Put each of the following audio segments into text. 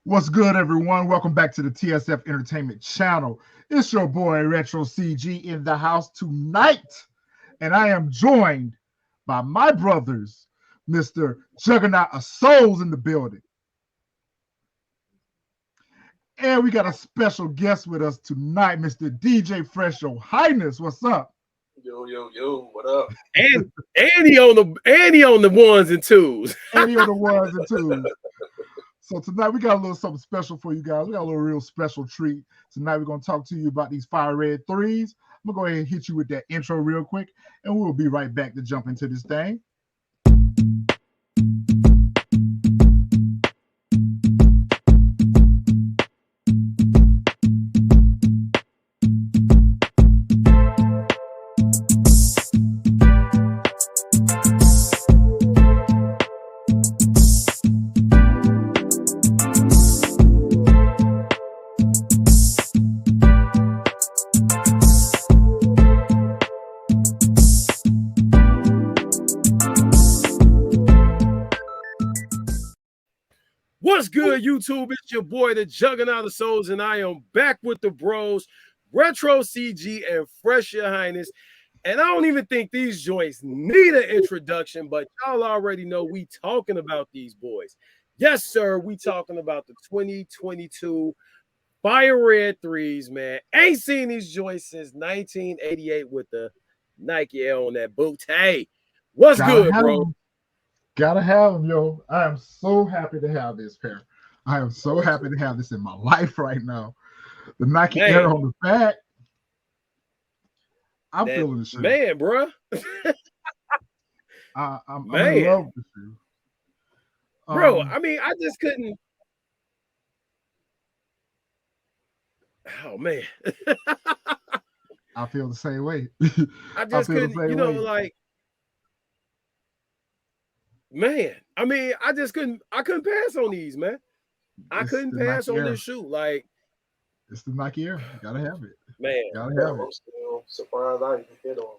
What's good, everyone? Welcome back to the TSF Entertainment channel. It's your boy Retro CG in the house tonight, and I am joined by my brothers, Mr. Juggernaut of Souls in the building. And we got a special guest with us tonight, Mr. DJ Fresh Your Highness. What's up? Yo, what up? And he on the ones and twos. And he on the ones and twos. So tonight we got a little something special for you guys. We got a little real special treat. Tonight we're going to talk to you about these fire red threes. I'm going to go ahead and hit you with that intro real quick, and we'll be right back to jump into this thing. What's good, YouTube? It's your boy, the Juggernaut of Souls, and I am back with the bros, Retro CG and Fresh Your Highness. And I don't even think these joints need an introduction, but y'all already know we talking about these boys. Yes, sir, we talking about the 2022 Fire Red Threes, man. Ain't seen these joints since 1988 with the Nike Air on that boot. Hey, what's good, bro? Gotta have them, yo. I am so happy to have this pair. I am so happy to have this in my life right now. The Nike Air on the back. I'm feeling the shoe. Man, bro. I'm in love with the shoe. Bro, I mean, I just couldn't. Oh, man. I feel the same way. I just couldn't, like, man, I mean, I couldn't pass on these, man. I couldn't pass on this shoe. Like, it's the Nike Air. You gotta have it. Man, gotta have it. I'm still surprised I even hit on.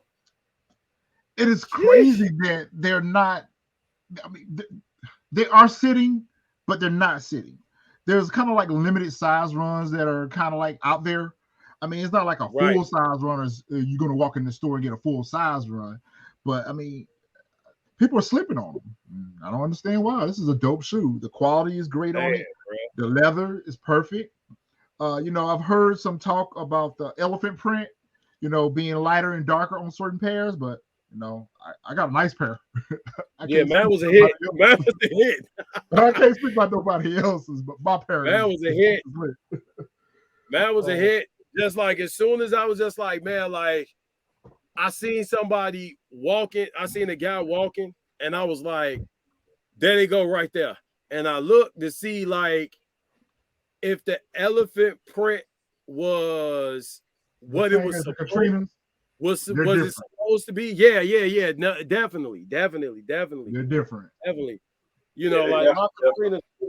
It is crazy that they're not. I mean, they are sitting, but they're not sitting. There's kind of like limited size runs that are kind of like out there. I mean, it's not like a full size run. You're gonna walk in the store and get a full size run, but I mean, people are slipping on them. I don't understand why. This is a dope shoe. The quality is great on it. Bro. The leather is perfect. I've heard some talk about the elephant print, being lighter and darker on certain pairs, but I got a nice pair. Man was a hit. Man was a hit. I can't speak about nobody else's, but my pair. Man was a hit. Man was a hit. Just like as soon as I was just like, man, like I seen somebody walking, I seen a guy walking, and I was like, there they go right there. And I looked to see like if the elephant print was what it was supposed to be. Yeah. No, definitely. They're different. Definitely.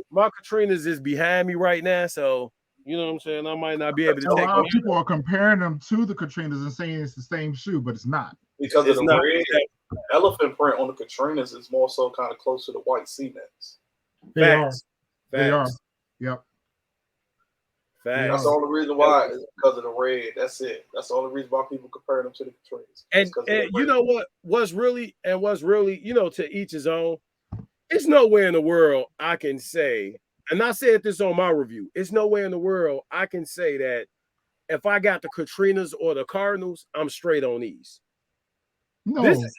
My Katrinas is behind me right now, so you know what I'm saying? I might not be able to take them. A lot of people are comparing them to the Katrinas and saying it's the same shoe, but it's not. Because of the red elephant print on the Katrinas is more so kind of close to the white cements. They are. Yep. Facts. That's the only reason why is because of the red. That's it. That's the only reason why people compare them to the Katrinas. And you know what's really, to each his own. It's nowhere in the world I can say, and I said this on my review, it's nowhere in the world I can say that if I got the Katrinas or the Cardinals, I'm straight on these. No. This is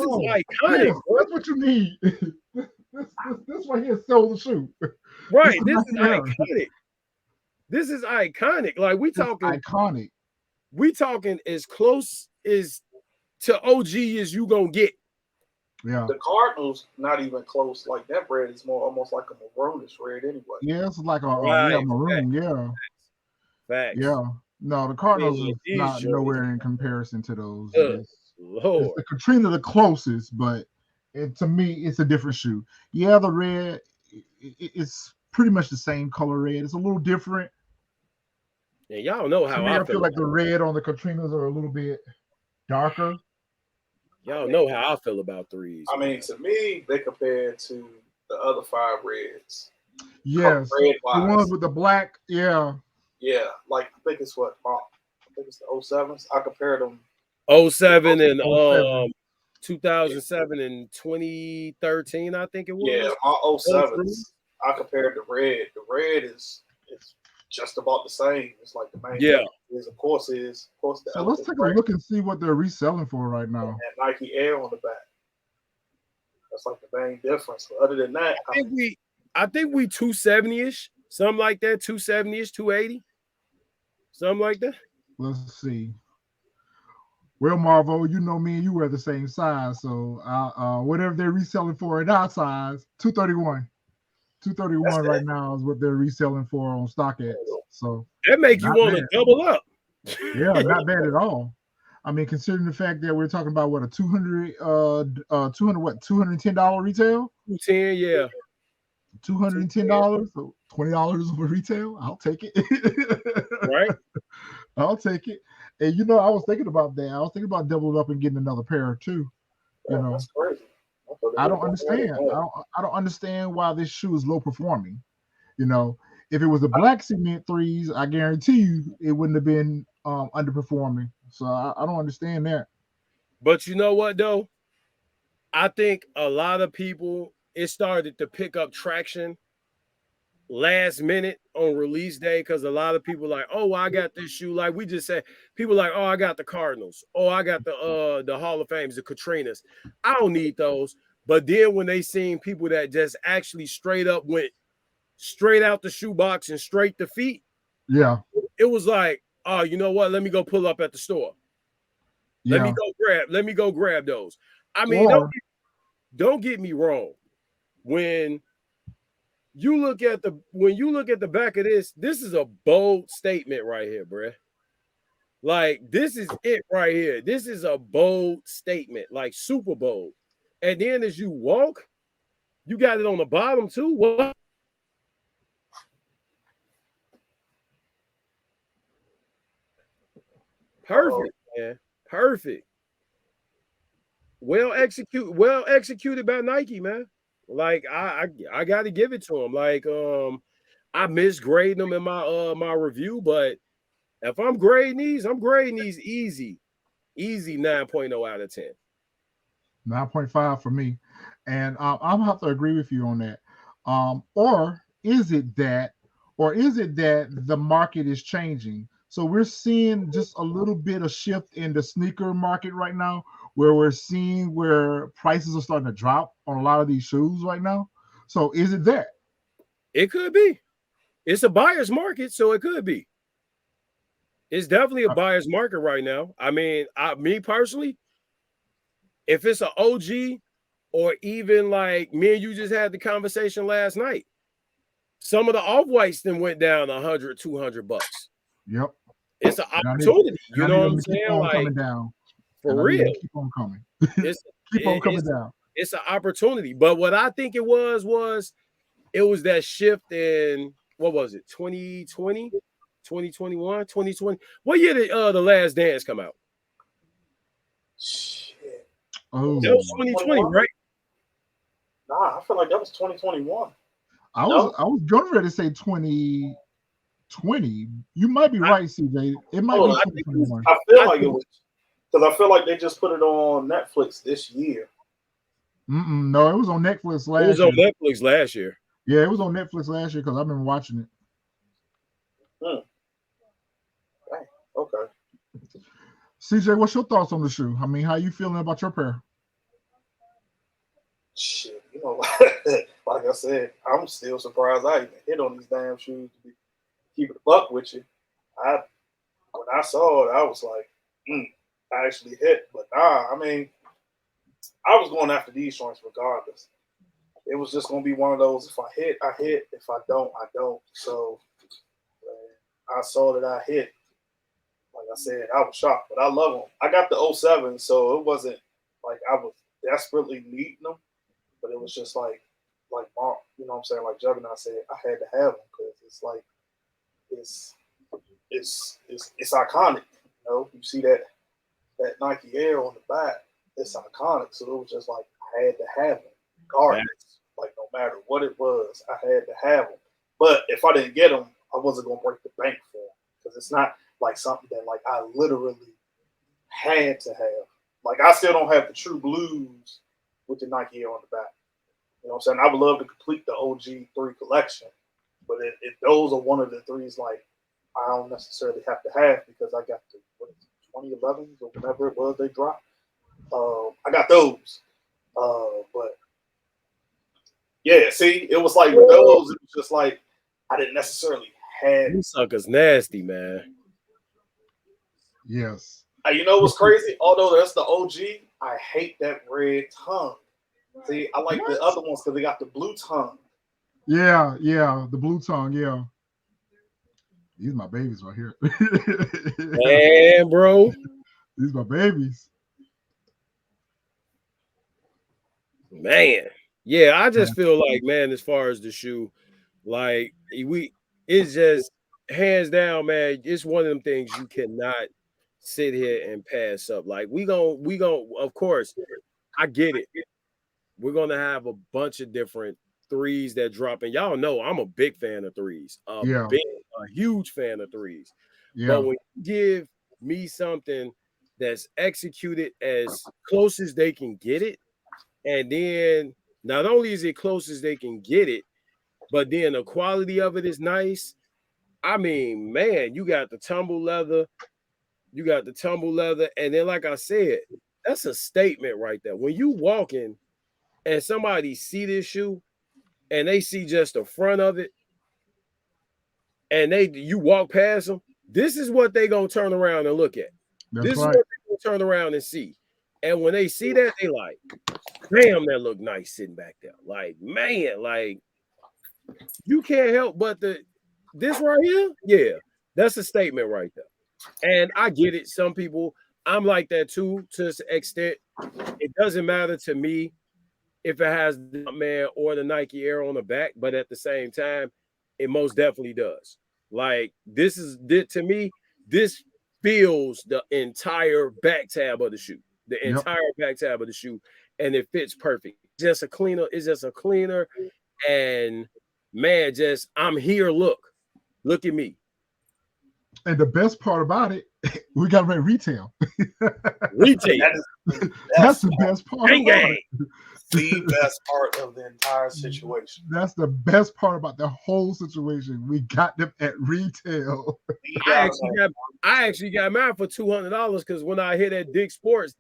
iconic. Yes, that's what you need. This right here sells the shoe. Right. This is iconic. This is iconic. Like iconic. We talking as close as to OG as you gonna get. Yeah. The Cardinals not even close. Like that red is almost like a maroonish red anyway. Yeah, it's like a maroon. Facts. Yeah. Facts. Yeah. No, the Cardinals is not nowhere in comparison to those. Lord. It's the Katrina the closest, but to me, it's a different shoe. Yeah, the red, it's pretty much the same color red. It's a little different. Yeah, y'all know how I feel like the red on the Katrinas are a little bit darker. Y'all know how I feel about threes. I mean, to me, they compare to the other five reds. Yes, red the ones wise. with the black. Yeah. Yeah, like I think it's what I think it's the 07s. I compared them. 07 and 07. 2007 and 2013, I think it Yeah, was. my Those three. 07s. I compared the red. The red is it's just about the same. It's like the main Yeah. difference is of course the So let's elephant take a print look and see what they're reselling for right and now. that Nike Air on the back. That's like the main difference. But other than that, I think we 270-ish, something like that, 270-ish, 280, something like that. Let's see. Well, Marvo, you know me and you wear the same size, so whatever they're reselling for in our size, 231. that's 231 right it. now is what they're reselling for on StockX. So That make you not want to bad. double up. Yeah, not bad at all. I mean, considering the fact that we're talking about what a 210 $210 retail, 210, yeah. $210, so $20 over retail. I'll take it. Right? I'll take it. And you know, I was thinking about that. I was thinking about doubling up and getting another pair too. You Yeah, know, that's crazy. I thought they I would have don't done better understand. than that. I don't understand why this shoe is low performing. You know, if it was the black cement threes, I guarantee you it wouldn't have been underperforming. So I don't understand that. But you know what though? I think a lot of people, it started to pick up traction last minute on release day because a lot of people like, oh, I got this shoe. Like we just said, people like, oh, I got the Cardinals. Oh, I got the Hall of Fames, the Katrinas. I don't need those. But then when they seen people that just actually straight up went straight out the shoebox and straight to feet, Yeah, it was like, oh, you know what? Let me go pull up at the store. yeah. Let me go grab those. I mean, Or don't get me wrong. When you look at the back of this is a bold statement right here, bruh. Like this is it right here. This is a bold statement, like super bold. And then as you walk, you got it on the bottom too. What? Uh-oh. Perfect, man. Perfect. Well executed by Nike, man. Like I got to give it to him. Like I misgrading them in my review, but if I'm grading these easy. Easy 9.0 out of 10. 9.5 for me. And I'm gonna have to agree with you on that. Or is it that, the market is changing? So we're seeing just a little bit of shift in the sneaker market right now, where we're seeing where prices are starting to drop on a lot of these shoes right now. So is it that? It could be. It's a buyer's market, so it could be. It's definitely a Uh, buyer's market right now. I mean, me personally, if it's an OG or even like me and you just had the conversation last night, some of the off-whites then went down 100, $200. Yep. It's an And I need opportunity. and You I know need what them I'm to keep saying? on Like coming down. for And I need them real. to keep on coming. It's Keep on coming down. it's an opportunity. But what I think it was it was that shift in what was it 2020 2021 2020 what year did the last dance come out? Shit. What was That that, Oh. was 2020, 2021? right? Nah, I feel like that was 2021. I was No? I was going ready to say 2020. You might be I, right, CJ. It might Hold be on. I think it was 2021. I feel I like it think was because I feel like they just put it on Netflix this year. No, it was on Netflix it was last on year. Netflix last year. Yeah, it was on Netflix last year because I've been watching it. Hmm. Dang. Okay. CJ, what's your thoughts on the shoe? I mean, how you feeling about your pair? Shit. You know, like I said, I'm still surprised I even hit on these damn shoes to be keep it a buck with you. I when I saw it, I was like, I actually hit. But nah, I mean, I was going after these joints regardless. It was just gonna be one of those. If I hit, I hit. If I don't, I don't. So I saw that I hit. Like I said, I was shocked, but I love them. I got the '07, so it wasn't like I was desperately needing them, but it was just like Mark, you know what I'm saying? Like Juggernaut said, I had to have them because it's like it's it's iconic. You know, you see that Nike Air on the back, it's iconic. So it was just like I had to have them, regardless. Like no matter what it was, I had to have them. But if I didn't get them, I wasn't gonna break the bank for them because it's not like something that like I literally had to have. Like I still don't have the true blues with the Nike Air on the back. You know what I'm saying? I would love to complete the OG 3 collection, but if those are one of the 3s, like I don't necessarily have to have because I got the 2011s or whatever it was they dropped. I got those, but yeah, see, it was like with those, it was just like I didn't necessarily have. These suckers nasty, man. Yes. You know what's crazy? Although that's the OG, I hate that red tongue. See, I like the other ones because they got the blue tongue. Yeah, the blue tongue, yeah. These are my babies right here. Man, bro. These are my babies. Man. Yeah, I just feel like, man, as far as the shoe, like it's just hands down, man, it's one of them things you cannot sit here and pass up. Like we gon' of course, I get it. We're gonna have a bunch of different 3s that drop, and y'all know I'm a big fan of 3s. A huge fan of 3s. Yeah. But when you give me something that's executed as close as they can get it, and then not only is it close as they can get it, but then the quality of it is nice. I mean, man, you got the tumble leather, and then like I said, that's a statement right there. When you walk in and somebody see this shoe and they see just the front of it, and you walk past them, this is what they gonna turn around and look at. This is what they gonna turn around and see. And when they see that, they like, damn, that look nice sitting back there. Like, man, like you can't help but this right here, yeah, that's a statement right there. And I get it. Some people, I'm like that too, to an extent. It doesn't matter to me if it has the Jumpman or the Nike Air on the back, but at the same time, it most definitely does. Like to me, this fills the entire back tab of the shoe, and it fits perfect. It's just a cleaner, and man, I'm here. Look at me. And the best part about it, we got to retail. That's the best part about it. The best part of the entire situation. That's the best part about the whole situation. We got them at retail. I actually got mine for $200 because when I hit at Dick's Sports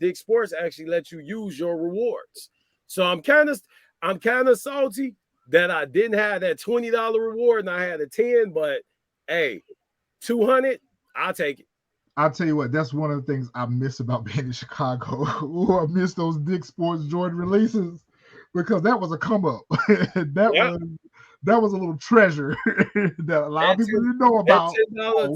actually let you use your rewards. So I'm kind of salty that I didn't have that $20 reward and I had a 10, but hey, 200, I'll take it. I'll tell you what, that's one of the things I miss about being in Chicago. I miss those Dick's Sports Jordan releases because that was a come up. That was a little treasure that a lot of people didn't know about. $10,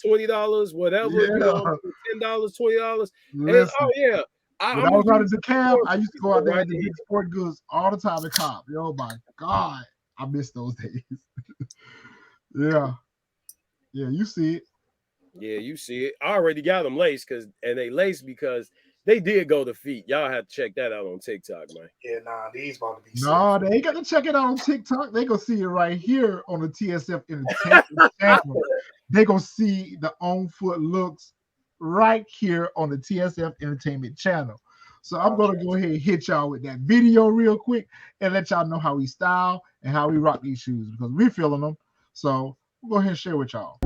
$20, whatever. Yeah. You know, $10, $20. Listen, oh yeah. When I was out at the camp, I used to go out there to Dick's Sport Goods all the time at Cobb. Oh my God, I miss those days. Yeah, you see it. Yeah, you see it. I already got them laced they laced because they did go to feet. Y'all have to check that out on TikTok, man. Yeah, these about to be. They ain't got to check it out on TikTok. They gonna see it right here on the TSF Entertainment channel. They gonna see the on foot looks right here on the TSF Entertainment channel. So I'm gonna go ahead and hit y'all with that video real quick and let y'all know how we style and how we rock these shoes because we're feeling them. So we'll go ahead and share with y'all.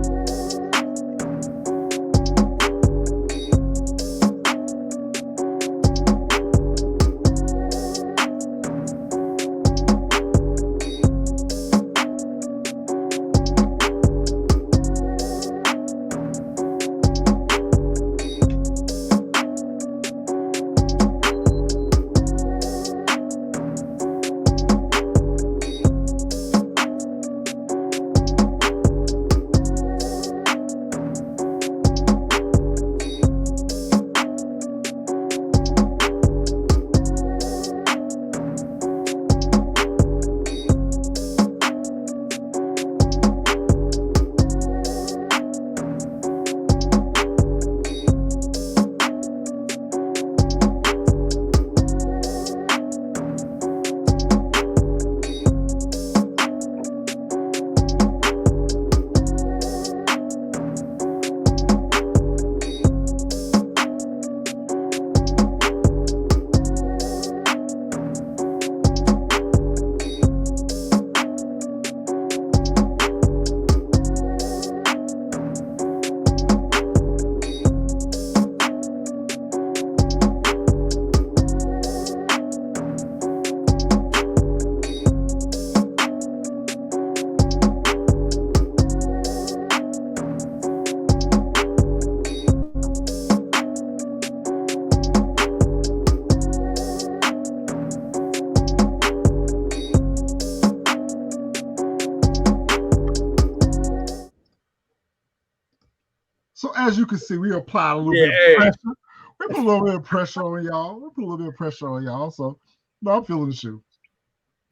So as you can see, we applied a little Yeah, bit of hey, pressure. We put a little bit of pressure on y'all. We put a little bit of pressure on y'all. So no, I'm feeling the shoe.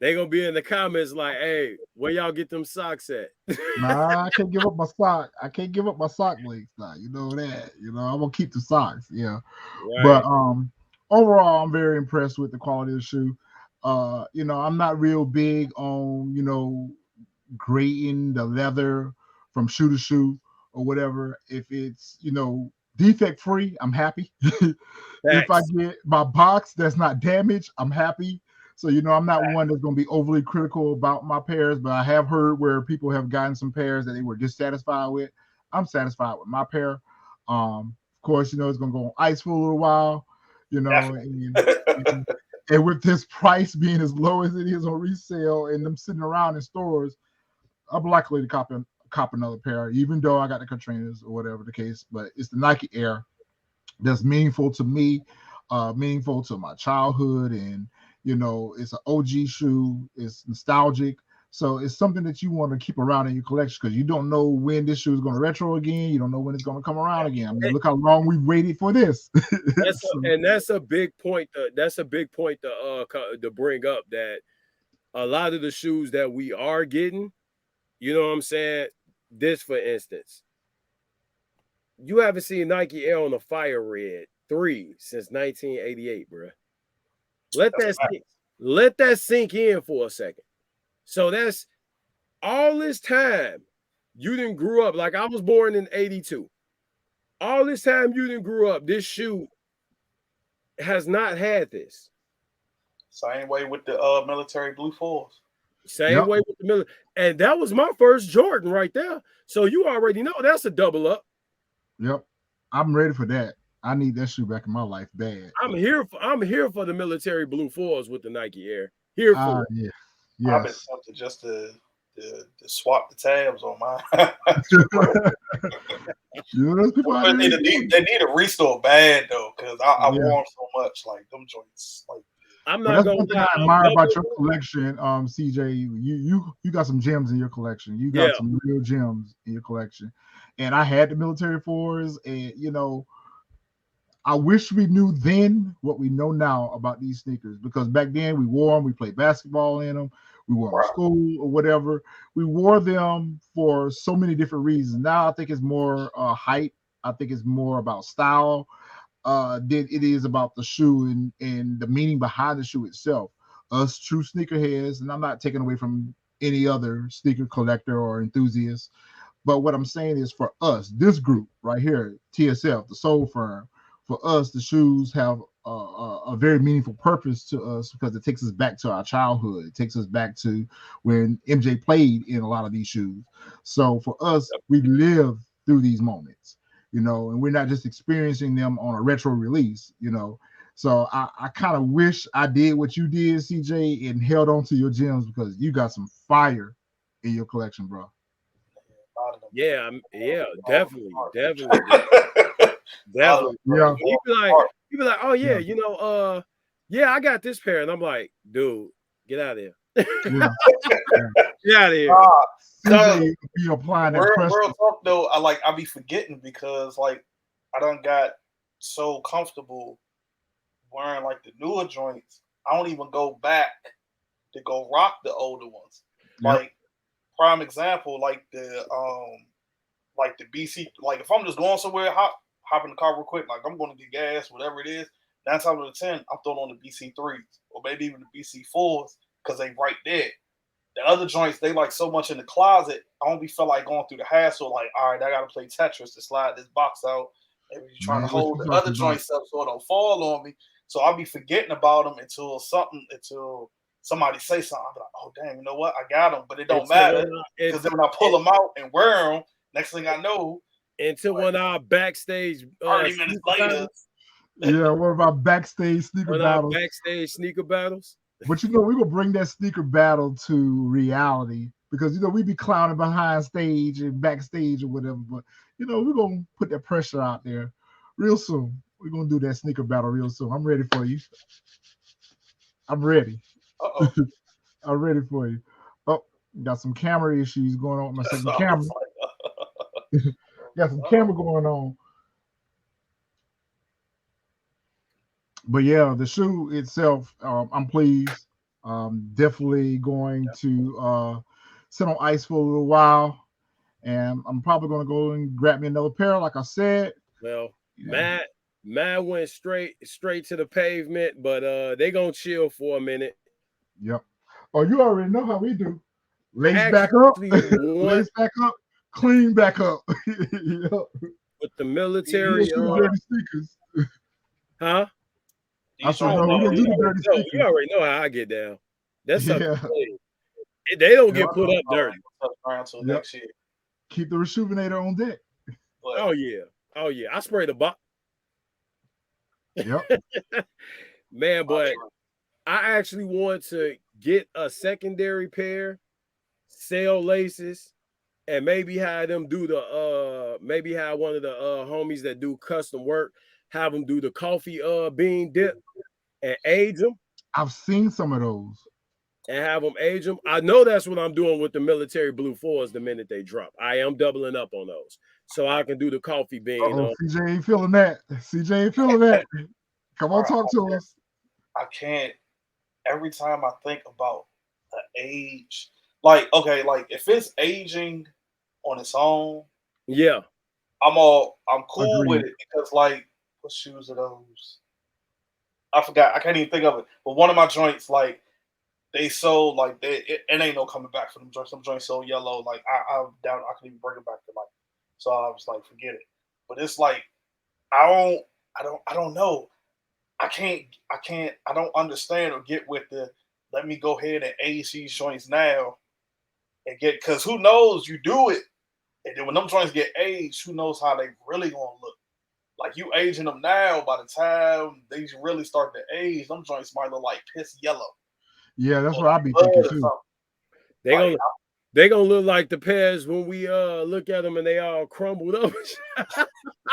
they gonna be in the comments like, hey, where y'all get them socks at? Nah, I can't give up my sock. I can't give up my sock links now. You know that. You know, I'm gonna keep the socks. Yeah. But Right. overall, I'm very impressed with the quality of the shoe. You know, I'm not real big on, you know, grading the leather from shoe to shoe or whatever. If it's, you know, defect free, I'm happy. If I Facts. get my box that's not damaged, I'm happy. So, you know, I'm not one that's going to be overly critical about my pairs, but I have heard where people have gotten some pairs that they were dissatisfied with. I'm satisfied with my pair. Of course, you know, it's going to go on ice for a little while, you know, and with this price being as low as it is on resale and them sitting around in stores, I'm likely to cop another pair, even though I got the Katrinas or whatever the case. But it's the Nike Air that's meaningful to me, meaningful to my childhood, and you know, it's an OG shoe. It's nostalgic, so it's something that you want to keep around in your collection because you don't know when this shoe is going to retro again. You don't know when it's going to come around again. I mean, look how long we've waited for this. That's a big point. That's a big point to bring up that a lot of the shoes that we are getting, you know what I'm saying? This, for instance, you haven't seen Nike Air on a Fire Red 3 since 1988, bro. Let that sink, let that sink in for a second. So that's all this time you didn't grew up. Like I was born in 82. All this time you didn't grew up. This shoe has not had this. Same way with the military blue fours. Same Yep, way with the Miller. And that was my first Jordan right there. So you already know that's a double up. yep. I'm ready for that. I need that shoe back in my life bad. I'm here for the military blue fours with the Nike Air. Here for it. Yeah, I've been yes. tempted just to swap the tabs on mine. You know, those people out But there. they need a restore bad though, because I Yeah. wore them so much. Like them joints, like I'm But not that's gonna one thing lie. I admire about your collection, CJ. You got some gems in your collection. You Yeah. got some real gems in your collection. And I had the military fours, and you know, I wish we knew then what we know now about these sneakers because back then we wore them, we played basketball in them, we wore them to wow. school or whatever. We wore them for so many different reasons. Now I think it's more hype. I think it's more about style than it is about the shoe and the meaning behind the shoe itself. Us true sneakerheads, and I'm not taking away from any other sneaker collector or enthusiast, but what I'm saying is for us, this group right here, TSF, the Soul Firm, for us, the shoes have a very meaningful purpose to us because it takes us back to our childhood. It takes us back to when MJ played in a lot of these shoes. So for us, we live through these moments, you know, and we're not just experiencing them on a retro release, you know. So I kind of wish I did what you did, CJ, and held on to your gems because you got some fire in your collection, bro. Yeah, definitely, definitely, definitely, bro. Yeah, When you be like, oh yeah, yeah, yeah, I got this pair, and I'm like, dude, get out of here, yeah. Yeah. get out of here. CJ be applying that pressure. Real talk though, I be forgetting because like I done got so comfortable wearing like the newer joints. I don't even go back to go rock the older ones. Yep. Like prime example, like the BC. Like if I'm just going somewhere, hop in the car real quick. Like I'm going to get gas, whatever it is. 9 times out of 10, I'm throwing on the BC3s or maybe even the BC4s because they right there. The other joints, they like so much in the closet. I don't be feel like going through the hassle. Like, all right, I got to play Tetris to slide this box out. Maybe you're trying to hold the other joints up so it don't fall on me. So I'll be forgetting about them until somebody say something. I'll be like, oh, damn, you know what? I got them, but it don't matter because then when I pull them out and wear them, next thing I know, until one of our backstage 30 minutes later. Yeah, what about backstage sneaker battles? Backstage sneaker battles. But you know, we're gonna bring that sneaker battle to reality because you know we be clowning behind stage and backstage or whatever. But you know, we're gonna put that pressure out there real soon. We're gonna do that sneaker battle real soon. I'm ready for you. I'm ready. Uh-oh. I'm ready for you. Oh, got some camera issues going on with my second camera. Got some camera going on. But yeah, the shoe itself, I'm pleased. Definitely going to sit on ice for a little while, and I'm probably going to go and grab me another pair, like I said. Well, Yeah. Matt went straight to the pavement, but they gonna chill for a minute. Yep. Oh, you already know how we do. I Lace back up, actually want lace back up, clean back up. Yep. with the We military. don't do the dirty sneakers. Huh? I These said, Oh no, we no, don't do the dirty you sneakers. already know how I get down. That's something Yeah. clean. They don't Yep. get put up dirty. Until Yep. next year. Keep the rejuvenator on deck. But Oh yeah. I spray the box. Yep. Man, but I actually want to get a secondary pair, sell laces, and maybe have them do the maybe have one of the homies that do custom work, have them do the coffee bean dip and age them. I've seen some of those. And have them age them. I know that's what I'm doing with the military blue fours the minute they drop. I am doubling up on those. So I can do the coffee bean. Oh, CJ ain't feeling that. CJ ain't feeling that. Come on, talk to us. I can't. Every time I think about the age, like okay, like if it's aging on its own, yeah, I'm cool Agreed. with it because like what shoes are those? I forgot. I can't even think of it. But one of my joints, like they sold like it ain't no coming back for them joints. Some joints so yellow, like I'm down. I can even bring it back to life. So I was like, forget it. But it's like I don't know. I don't understand or get with the let me go ahead and age these joints now and get because who knows you do it and then when them joints get aged, who knows how they really gonna look. Like you aging them now, by the time they really start to age, them joints might look like piss yellow. Yeah, that's Or what I like be blood thinking or too. something. they gonna look like the pairs when we look at them and they all crumbled up.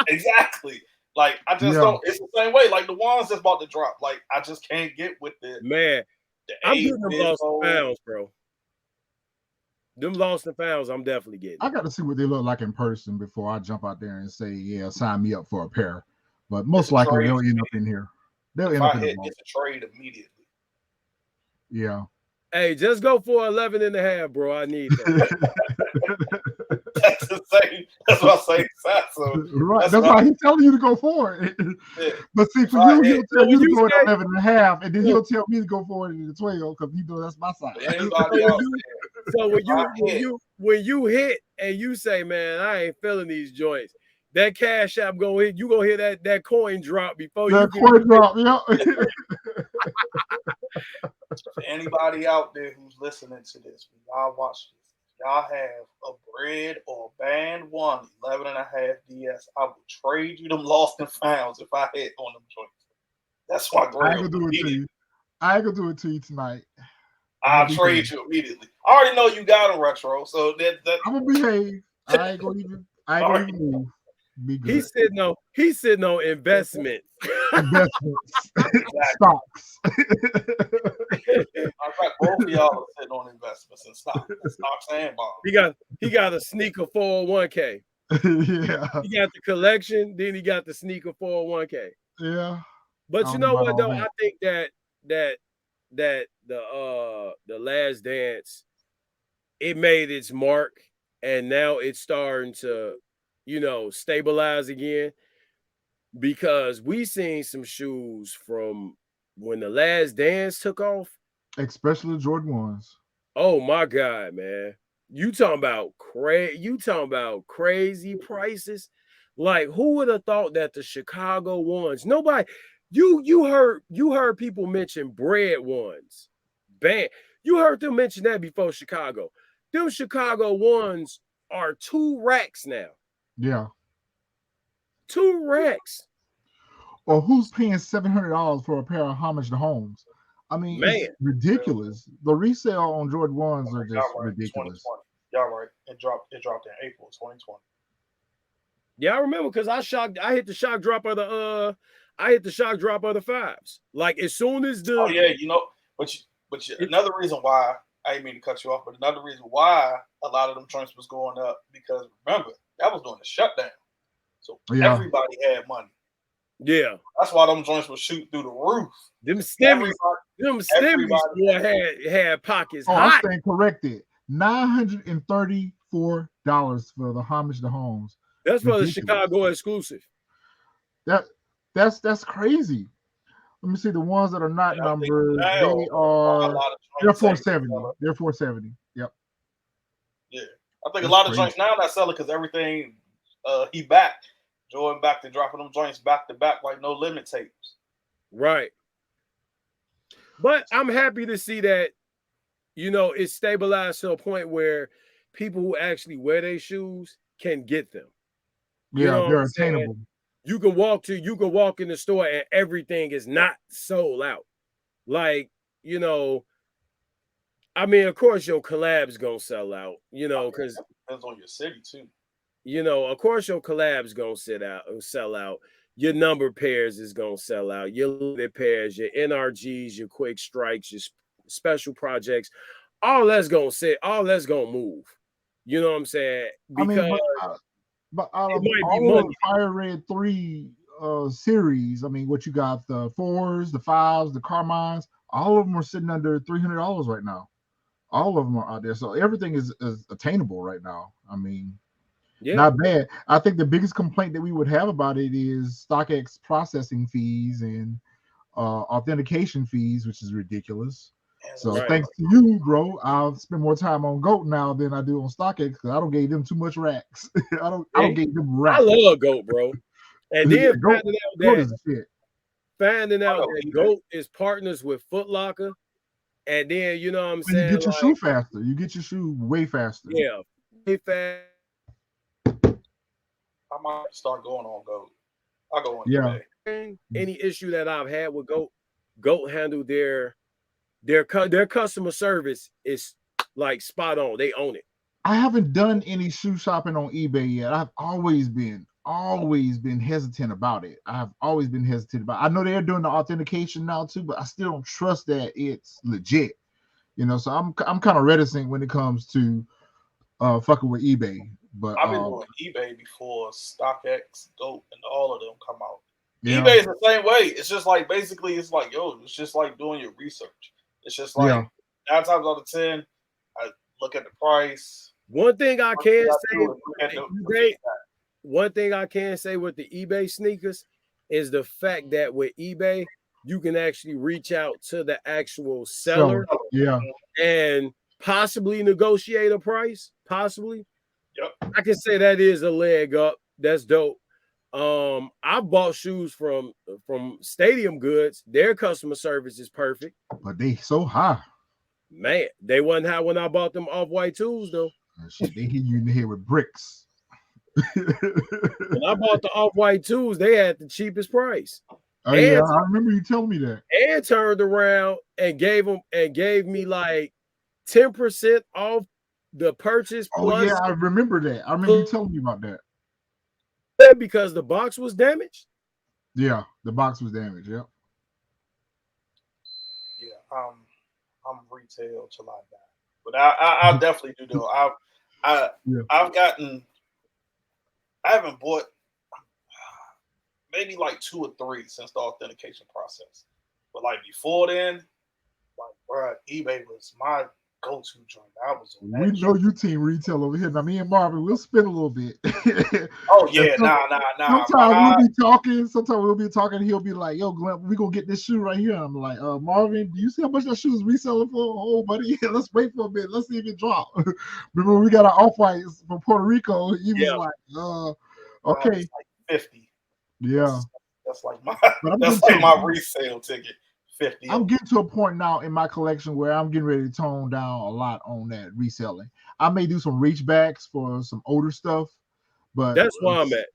Exactly. Like I just don't. It's the same way. Like the ones that's about to drop. Like I just can't get with the Man, the I'm age. getting them lost and founds, bro. Them lost and founds, I'm definitely getting. I got to see what they look like in person before I jump out there and say, yeah, sign me up for a pair. But most likely they'll end up in here. They'll end up in the vault. It's a trade immediately. Yeah. Hey, just go for 11 and a half, bro. I need that. That's the same. That's what I'm saying. So, right. That's why he's telling you to go for it. Yeah. But see, for you, he'll tell you to go at 11 and a half, and then he'll tell me to go for it at 12 because he knows that's my side. When you hit and you say, man, I ain't feeling these joints, that cash app gonna hit, you gonna hear that coin drop before that coin drop, yeah. For anybody out there who's listening to this, when y'all watch this, y'all have a bread or a band 11 and a half DS, I will trade you them lost and founds if I hit on them joints. That's my grail. I ain't gonna do it to you. I ain't gonna do it to you tonight. I'll trade you immediately. I already know you got a retro, so that I'm gonna behave. I ain't gonna even move. Be good. He's sitting on investments. Stocks. In fact, both of y'all are sitting on investments and stocks and bonds. He got a sneaker 401k. Yeah. He got the collection, then he got the sneaker 401k. Yeah. But you know what though? I think that the Last Dance, it made its mark and now it's starting to, stabilize again. Because we seen some shoes from when the Last Dance took off, especially Jordan 1s. Oh my God, man! You talking about crazy prices? Like who would have thought that the Chicago 1s? Nobody. You heard people mention bread 1s, band. You heard them mention that before Chicago. Them Chicago 1s are 2 racks now. Yeah. 2 racks. Or who's paying $700 for a pair of Homage to Homes? I mean, it's ridiculous. The resale on Jordan 1s are just ridiculous. Y'all right. It dropped in April 2020. Yeah, I remember because I hit the shock drop of the 5s. Like as soon as the another reason why I didn't mean to cut you off, but another reason why a lot of them joints was going up because remember That was during the shutdown. So Yeah. everybody had money. Yeah. That's why them joints would shoot through the roof. Them stimmies had pockets Oh, hot. I'm staying corrected. $934 for the homage to homes. That's for the Ridiculous. Chicago exclusive. That's crazy. Let me see the ones that are not And I think numbered. now, They are they're joints ain't 470. selling. They're 470. Yep. Yeah, I think That's a lot of crazy. joints now not selling because everything he back. Jordan back to dropping them joints back to back like no limit tapes. Right. But I'm happy to see that, you know, it's stabilized to a point where people who actually wear their shoes can get them. You Yeah, know what they're I'm saying? attainable. You can walk in the store and everything is not sold out. Like, you know, I mean, of course your collab's gonna sell out, you know, because depends on your city too. You know, of course your collab's gonna sell out. Your number pairs is gonna sell out. Your limited pairs, your NRGs, your quick strikes, your special projects, all that's gonna move. You know what I'm saying? I mean, Because but out it of might be all of money. the Fire Red 3 series, I mean, what you got, the 4s, the 5s, the Carmines, all of them are sitting under $300 right now. All of them are out there. So everything is attainable right now. I mean, Yeah, not bad. I think the biggest complaint that we would have about it is StockX processing fees and authentication fees, which is ridiculous. So right. thanks to you, bro, I'll spend more time on GOAT now than I do on StockX because I don't give them too much racks. I don't give them I racks. love GOAT, bro. And then GOAT is shit. finding out that GOAT is partners with Foot Locker, and then you know what I'm And saying, you get your like, shoe faster. You get your shoe way faster. yeah, way fast. I might start going on GOAT. I'll go on Yeah. eBay. Any issue that I've had with GOAT handled their customer service is like spot on. They own it. I haven't done any shoe shopping on eBay yet. I've always been hesitant about it. I've always been hesitant about it. I know they're doing the authentication now too, but I still don't trust that it's legit. You know, so I'm kind of reticent when it comes to fucking with eBay. But I've been doing eBay before StockX, GOAT, and all of them come out. yeah. eBay is the same way. It's just like basically, it's like it's just like doing your research. It's just like 9 times out of 10, I look at the price. One thing I can say with the eBay sneakers is the fact that with eBay you can actually reach out to the actual seller, and possibly negotiate a price. Possibly, I can say that is a leg up. That's dope. I bought shoes from Stadium Goods. Their customer service is perfect, but they so high. Man, they wasn't high when I bought them Off-White 2s though. Shit, they hit you in the head with bricks. When I bought the Off-White 2s, they had the cheapest price. Oh yeah, I remember you telling me that. And turned around and gave me like 10% off the purchase. Oh yeah, I remember that. I remember you telling me about that. Because the box was damaged. Yeah, the box was damaged. Yep. Yeah, I'm retail till I die, but I definitely do though. I haven't bought maybe like 2 or 3 since the authentication process, but like before then, like bro, eBay was my go-to joint. I was on that. We know you team retail over here. Now me and Marvin, we'll spin a little bit. Oh yeah, nah. Sometimes we'll be talking. He'll be like, "Yo, Glenn, we gonna get this shoe right here." And I'm like, "Marvin, do you see how much that shoe is reselling for?" "Oh, buddy, let's wait for a bit. Let's see if it drops." Remember, when we got our Off-Whites from Puerto Rico. He was like, "Okay, like 50." Yeah, that's like my resale ticket. 50. I'm getting to a point now in my collection where I'm getting ready to tone down a lot on that reselling. I may do some reach backs for some older stuff, but that's why I'm at.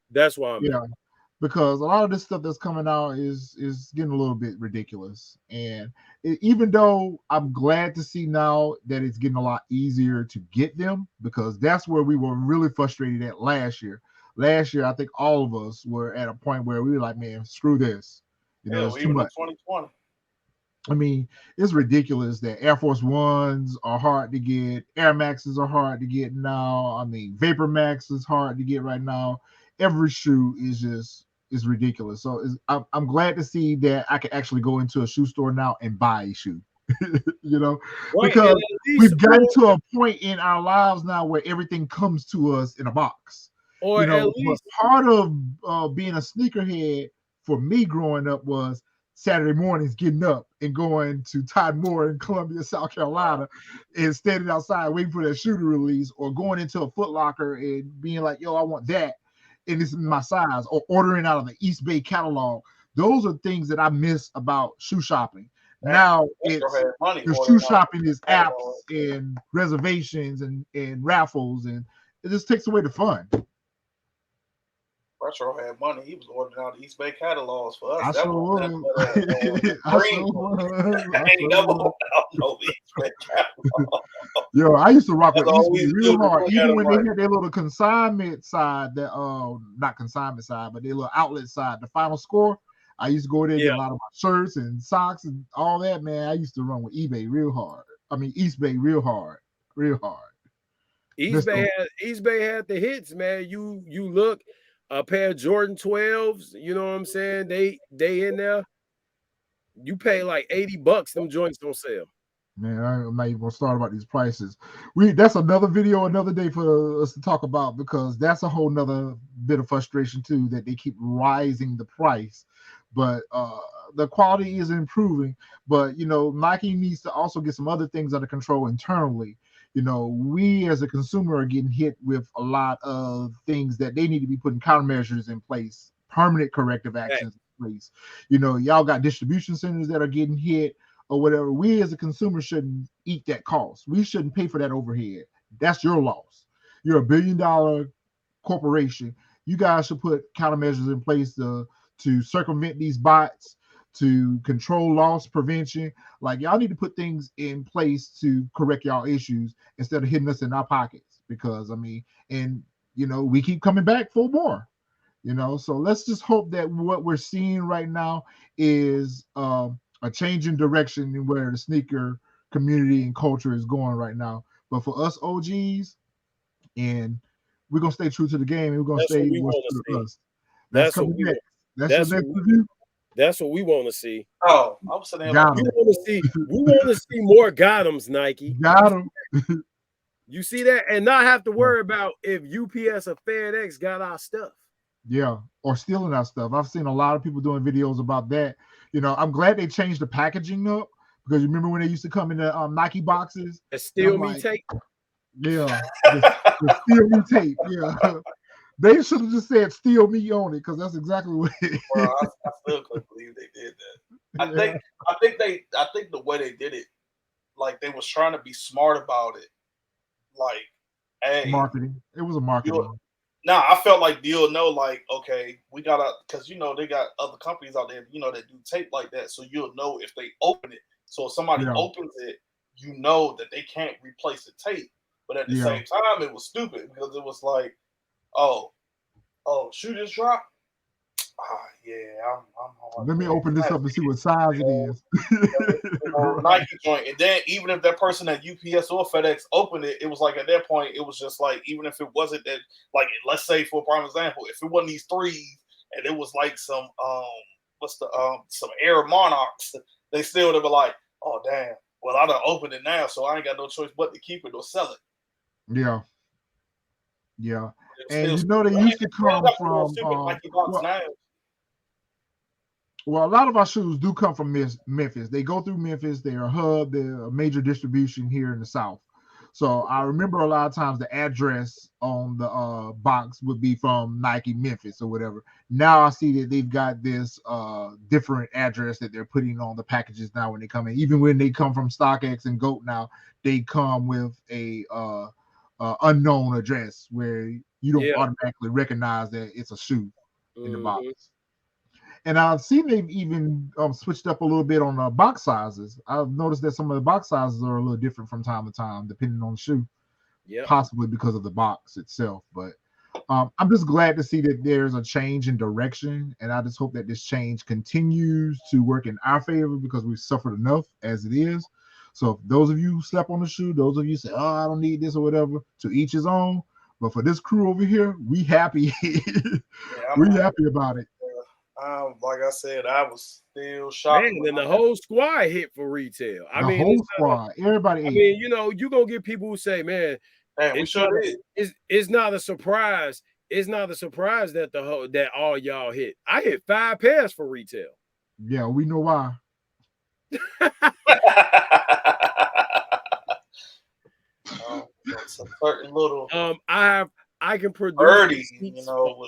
Because a lot of this stuff that's coming out is getting a little bit ridiculous. And even though I'm glad to see now that it's getting a lot easier to get them, because that's where we were really frustrated at last year. Last year, I think all of us were at a point where we were like, man, screw this. You know, it's too much. 2020. I mean, it's ridiculous that Air Force Ones are hard to get, Air Maxes are hard to get now. I mean, Vapor Max is hard to get right now. Every shoe is ridiculous. So I'm glad to see that I can actually go into a shoe store now and buy a shoe. You know, Right, and because at least, we've gotten to a point in our lives now where everything comes to us in a box. or You at know, but least, part of being a sneakerhead for me growing up was Saturday mornings getting up and going to Todd Moore in Columbia, South Carolina, and standing outside waiting for that shoe to release, or going into a Foot Locker and being like, "Yo, I want that," and it's my size, or ordering out of the East Bay catalog. Those are things that I miss about shoe shopping. Now Retro it's had money the shoe ordering out shopping is catalog. apps and reservations and raffles, and it just takes away the fun. Retro had money. He was ordering out the East Bay catalogs for us. I That sure was nothing was. but a I dream. sure was. I I ain't sure never was. ordered out no East Bay catalog. Yo, I used to rock That's with all East we Bay used to real do. Just hard, look at even him when they like, had their little consignment side, that not consignment side, but their little outlet side, the final score. I used to go there and yeah, get a lot of my shirts and socks and all that, man. I used to run with eBay real hard. I mean East Bay real hard. Real hard. East Mr. Bay had the hits, man. You look a pair of Jordan 12s, you know what I'm saying? They in there. You pay like $80, them joints don't sell. Man, I'm not even gonna start about these prices. That's another video, another day for us to talk about, because that's a whole nother bit of frustration too, that they keep rising the price, but the quality is improving. But you know, Nike needs to also get some other things under control internally. You know, we as a consumer are getting hit with a lot of things that they need to be putting countermeasures in place, permanent corrective Hey, actions in place. You know, y'all got distribution centers that are getting hit or whatever. We as a consumer shouldn't eat that cost. We shouldn't pay for that overhead. That's your loss. You're $1 billion corporation. You guys should put countermeasures in place to circumvent these bots, to control loss prevention. Like, y'all need to put things in place to correct y'all issues instead of hitting us in our pockets. Because I mean, and you know, we keep coming back for more. You know, so let's just hope that what we're seeing right now is a change in direction in where the sneaker community and culture is going right now. But for us OGs, and we're gonna stay true to the game, and we're gonna that's what stay we what's want to true to see. us. That's That's what coming we next. want. That's your That's next what review. that's what we want to see. oh, I was sitting there like, Got We him. want to see more Gothams, Nike. Got him. You see that, and not have to worry about if UPS or FedEx got our stuff. Yeah, or stealing our stuff. I've seen a lot of people doing videos about that. You know, I'm glad they changed the packaging up, because you remember when they used to come in the Nike boxes, And and I'm steal me like, tape. yeah, the steal me tape. Yeah, they should have just said steal me on it, because that's exactly what it bro, is. I still couldn't believe they did that. Yeah. I think the way they did it, like they was trying to be smart about it. Like, hey, Marketing. It was a marketing. nah, I felt like you'll know, like, okay, we gotta, because you know they got other companies out there, you know, that do tape like that, so you'll know if they open it. So if somebody Yeah. opens it, you know that they can't replace the tape. But at the Yeah. same time, it was stupid because it was like, oh, shoe just dropped. Ah, yeah, I'm hard. Let me open this up and see what size it is. Nike joint, and then even if that person at UPS or FedEx opened it, it was like at that point, it was just like, even if it wasn't that, like, let's say for a prime example, if it wasn't these threes and it was like some some Air Monarchs, they still would have been like, oh damn, well I done opened it now, so I ain't got no choice but to keep it or sell it. Yeah. Yeah. And Still, you know, they used to come from Nike box now. well, a lot of our shoes do come from Memphis. They go through Memphis. They're a hub. They're a major distribution here in the South. So I remember a lot of times the address on the box would be from Nike Memphis or whatever. Now I see that they've got this different address that they're putting on the packages now when they come in. Even when they come from StockX and GOAT now, they come with a unknown address where you don't automatically recognize that it's a shoe in the box. And I've seen they've even switched up a little bit on box sizes. I've noticed that some of the box sizes are a little different from time to time, depending on the shoe. Possibly because of the box itself. But I'm just glad to see that there's a change in direction, and I just hope that this change continues to work in our favor because we've suffered enough as it is. So if those of you who slept on the shoe, those of you say, "Oh, I don't need this" or whatever, to each his own. But for this crew over here, we happy. We happy about it. Like I said, I was still shocked. Man, and the whole squad hit for retail. The whole squad, everybody. I mean, you know, you're gonna get people who say, "Man, we it's not a surprise. It's not a surprise that that all y'all hit. I hit 5 pairs for retail." Yeah, we know why. Some certain little I can produce birdies, you know,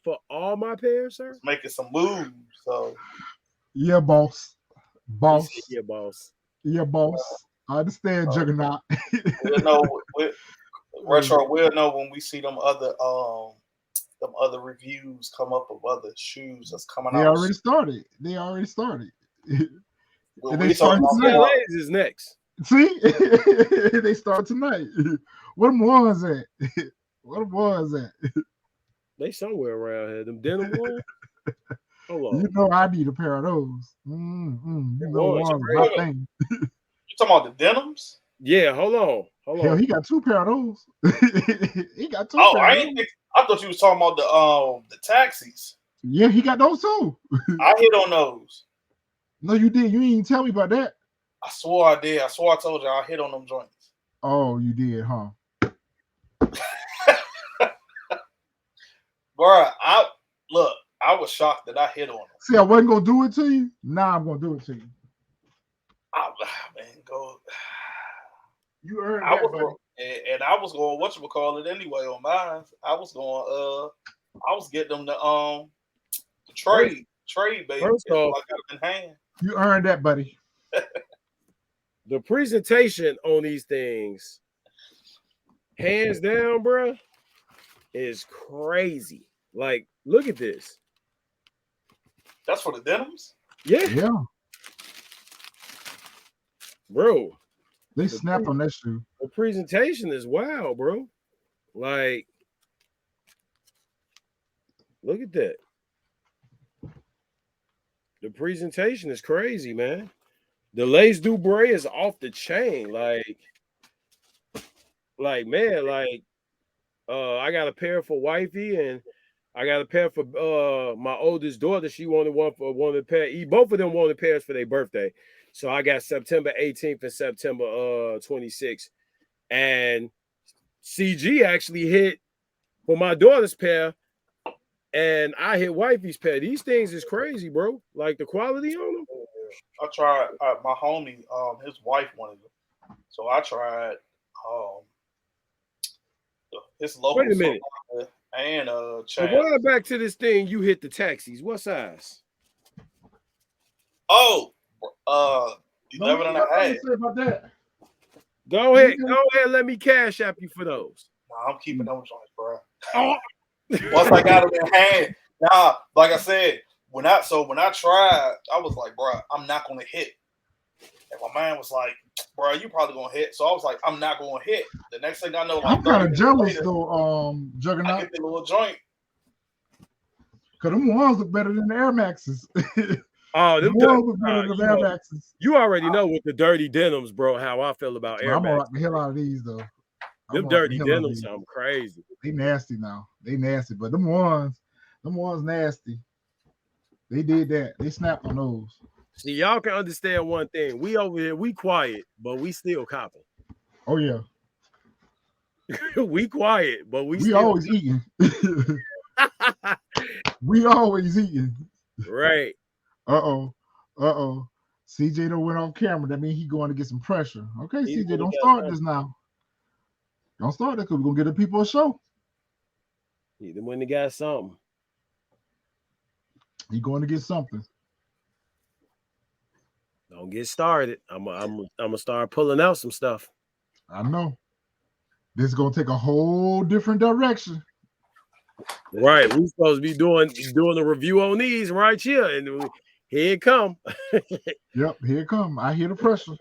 for all my pairs, sir. Making some moves. So yeah, boss. Yeah, boss. Yeah, boss. I understand, Juggernaut. We'll know. Retro, we'll know when we see them other reviews come up of other shoes that's coming out. They already started. Well, they start tonight. Is next. See, they start tonight. What them ones at? They somewhere around here. Them denim ones. Hold on. You know I need a pair of those. You know one's my thing. You talking about the denims? Yeah, hold on. Hell, he got 2 pair of those. He got 2 pair of those. I thought you was talking about the taxis. Yeah, he got those too. I hit on those. No, you did. You didn't even tell me about that. I swore I did. I swore I told you I hit on them joints. Oh, you did, huh? Bruh, I was shocked that I hit on them. See, I wasn't gonna do it to you. Now I'm gonna do it to you. Man, go. You earned I that, was buddy. And I was going whatchamacallit anyway on mine. I was getting them the trade baby. First off, I got them in hand. You earned that, buddy. The presentation on these things, hands down, bro, is crazy. Like, look at this. That's for the denims? Yeah. Bro. They snapped on that shoe. The presentation is wild, bro. Like, look at that. The presentation is crazy, man. The lace Dubray is off the chain. Like, man, I got a pair for wifey and I got a pair for my oldest daughter. She wanted one of the pair. Both of them wanted pairs for their birthday. So I got September 18th and September 26th. And CG actually hit for my daughter's pair. And I hit wifey's pair. These things is crazy, bro. Like the quality on them. I tried. My homie, his wife wanted them, so I tried. His local. Wait a minute. And so going back to this thing, you hit the taxis. What size? 11 and a half. About that. Go ahead. Let me cash app you for those. Nah, I'm keeping those joints, bro. Once I got them in hand, like I said, when I tried, I was like, bro, I'm not gonna hit. And my man was like, bro, you probably gonna hit. So I was like, I'm not gonna hit. The next thing I know, like, I'm kind of jealous though, Juggernaut. I get the little joint. Cause them ones look better than the Air Maxes. Oh, them ones look better than the Air Maxes. You already know with the dirty denims, bro, how I feel about Air Maxes. I'm gonna rock the hell out of these though. Them dirty denims sound crazy. They nasty now. They nasty, but them ones nasty. They did that. They snapped on those. See, y'all can understand one thing. We over here, we quiet, but we still copping. Oh yeah. We quiet, but we still always eating. We always eating. Right. Uh-oh. CJ done went off camera. That means he going to get some pressure. Okay, CJ, don't start this now. Don't start that because we're gonna get the people a show. Either when they got something. He going to get something. Don't get started. I'm gonna start pulling out some stuff. I know. This is gonna take a whole different direction. Right. We're supposed to be doing a review on these right here. And here it come. Yep, here it come. I hear the pressure.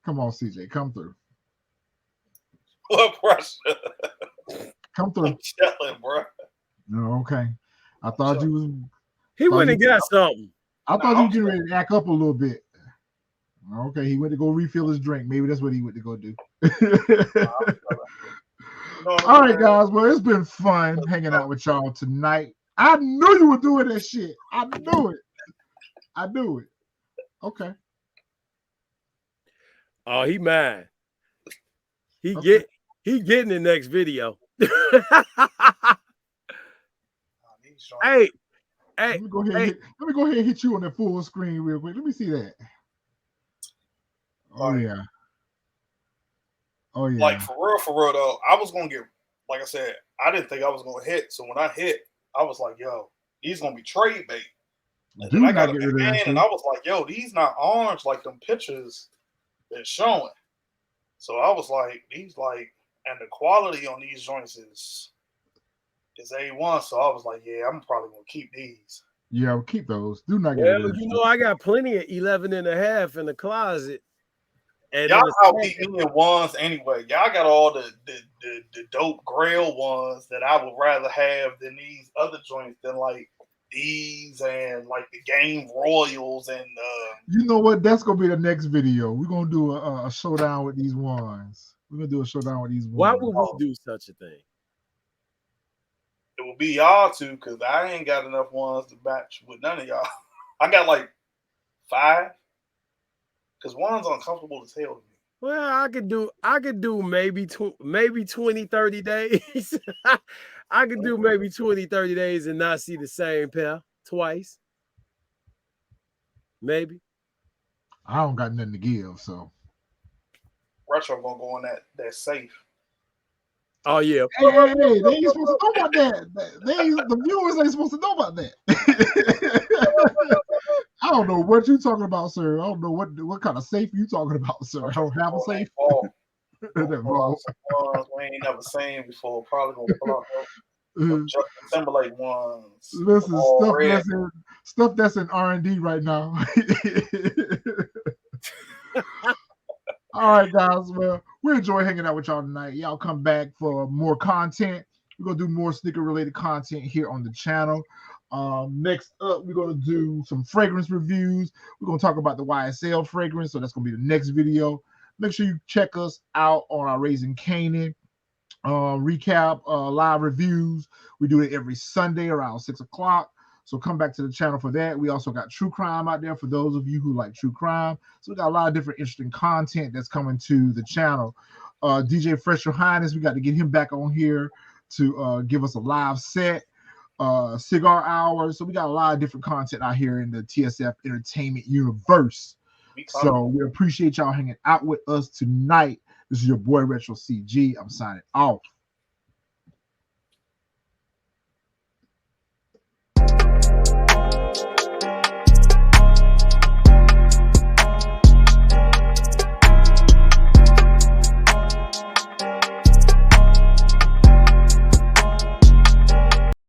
Come on, CJ, come through. What pressure? Come through. I'm chilling, bro. No, okay. I thought you was. He went and got something. I thought you were getting ready to act up a little bit. Okay, he went to go refill his drink. Maybe that's what he went to go do. All right, guys. Well, it's been fun hanging out with y'all tonight. I knew you were doing that shit. I knew it. I knew it. Okay. Oh, he mad. He getting the next video. Hey, let me go ahead and hit you on that full screen real quick. Let me see that. Oh yeah. Oh yeah. Like for real though, I was gonna get, like I said, I didn't think I was gonna hit. So when I hit, I was like, yo, these gonna be trade bait. And then I got a big hand and I was like, yo, these not orange like them pictures they're showing. So I was like, these like, and the quality on these joints is A1. So I was like, yeah, I'm probably gonna keep these. Yeah, keep those. Do not get rid of you know, I got plenty of 11.5 in the closet. And y'all outbeat me in ones anyway. Y'all got all the dope grail ones that I would rather have than these other joints than like these and like the Game Royals and you know what? That's gonna be the next video. We're gonna do a showdown with these ones. We're gonna do a showdown with these ones. Why would we do such a thing? It will be y'all two because I ain't got enough ones to match with none of y'all. I got like 5. Because one's uncomfortable as hell to me. Well, I could do maybe 20, 30 days. I could do maybe 20, 30 days and not see the same pair twice. Maybe. I don't got nothing to give, so. Retro gonna go on that safe. Oh yeah. Hey, they ain't supposed to know about that. The viewers ain't supposed to know about that. I don't know what you talking about, sir. I don't know what kind of safe you talking about, sir. I don't have a safe. We ain't never seen before. Probably gonna pull out Justin Timberlake ones. Listen, stuff that's in R&D right now. All right, guys. Well, we enjoy hanging out with y'all tonight. Y'all come back for more content. We're gonna do more sneaker-related content here on the channel. Next up, we're gonna do some fragrance reviews. We're gonna talk about the YSL fragrance, so that's gonna be the next video. Make sure you check us out on our Raising Canaan recap live reviews. We do it every Sunday around 6 o'clock. So come back to the channel for that. We also got true crime out there for those of you who like true crime. So we got a lot of different interesting content that's coming to the channel. DJ Fresh Your Highness, we got to get him back on here to give us a live set. Cigar hours. So we got a lot of different content out here in the TSF Entertainment universe. So we appreciate y'all hanging out with us tonight. This is your boy Retro CG. I'm signing off.